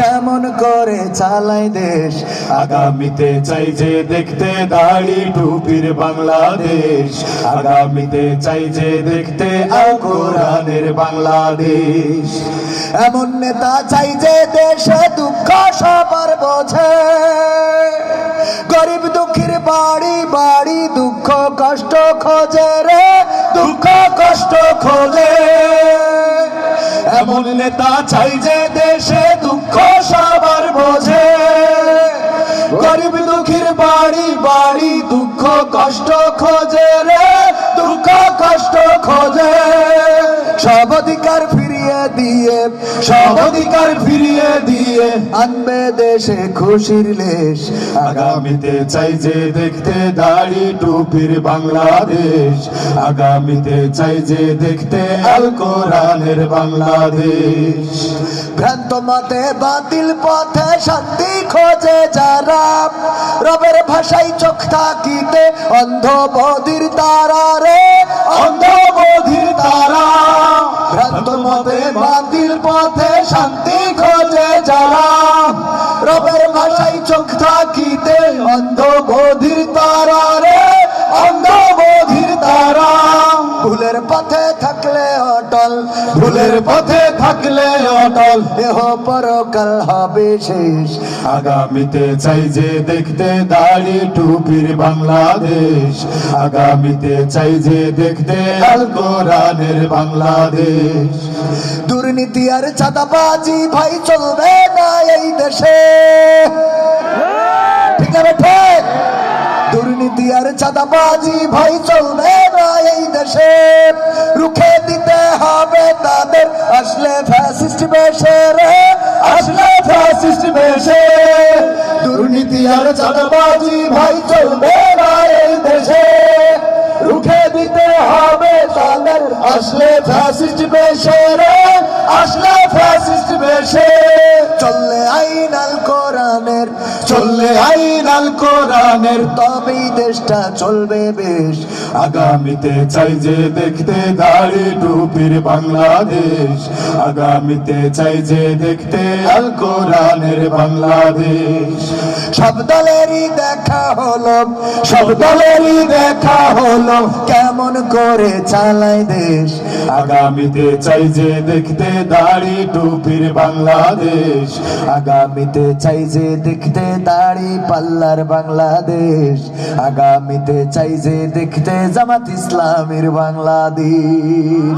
কেমন করে চালায় দেশ। আগামীতে চাই যে দেখতে দাড়ি টুপির বাংলাদেশ, আগামীতে চাই যে দেখতে আল কোরআনের বাংলাদেশ। এমন নেতা চাই যে দেশে দুঃখ সবার বোঝে, গরিব দুঃখীর বাড়ি বাড়ি দুঃখ কষ্ট খোঁজে রে, দুঃখ কষ্ট খোঁজে। এমন নেতা চাই যে দেশে দুঃখ সবার বোঝে, গরিব দুঃখীর বাড়ি বাড়ি দুঃখ কষ্ট খোঁজে রে, দুঃখ কষ্ট খোঁজে। সব অধিকার ফিরিয়ে দিয়ে, সব অধিকার ফিরিয়ে দিয়ে আনবে দেশে খুশির লেশ। আগামীতে চাই যে দেখতে দাড়ি টুপির বাংলাদেশ, আগামীতে চাই যে দেখতে আল কোরআনের বাংলাদেশ। ভ্রান্ত মতে বাতিল পথে শান্তি খোঁজে যারা, রবের ভাষায় চোখ থাকিতে অন্ধ বধির তারা রে, অন্ধ বধির তারা। ভ্রান্ত মতে বাতিল পথে শান্তি খোঁজে যারা, রবের ভাষায় চোখ থাকিতে অন্ধ বধির তারা রে, অন্ধ বধির তারা। ভুলের পথে থাকলে অটল, ভুলের পথে থাকলে অটল, দেহ পরকাল হবে শেষ। আগামীতে চাই যে দেখতে দাড়ি টুপির বাংলাদেশ, আগামীতে চাই যে দেখতে আল কোরআনের বাংলাদেশ। দুর্নীতি আর চাঁদাবাজি ভাই চলবে না এই দেশে, ঠিক না বেঠে? দুর্নীতি আর চাঁদাবাজি ভাই চলবে না এই দেশে, রুখে দিতে হবে তাদের আসলে ফ্যাসিস্ট বেশে রে, আসলে ফ্যাসিস্ট বেশে। দুর্নীতি আর চাঁদাবাজি ভাই চলবে না এই দেশে, রুখে দিতে হবে তাদের আসলে ফ্যাসিস্ট বেশে রে, আসলে ফ্যাসিস্ট বেশে। চললে আইন আল কোরআনের, চললে আইন আল কোরআনের, তবেই দেশটা চলবে বেশ। আগামীতে চাই যে দেখতে দাড়ি টুপির বাংলাদেশ, আগামীতে চাই যে দেখতে আল কোরআনের বাংলাদেশ। সব দলেরই দেখা হলো, সব দলেরই দেখা হলো, কেমন করে চালায় দেশ। আগামীতে চাই যে দেখতে দাড়ি টুপির বাংলাদেশ, আগামীতে চাই যে দেখতে দাড়ি পাল্লার বাংলাদেশ, আগামীতে চাই যে দেখতে জামাত ইসলামের বাংলাদেশ।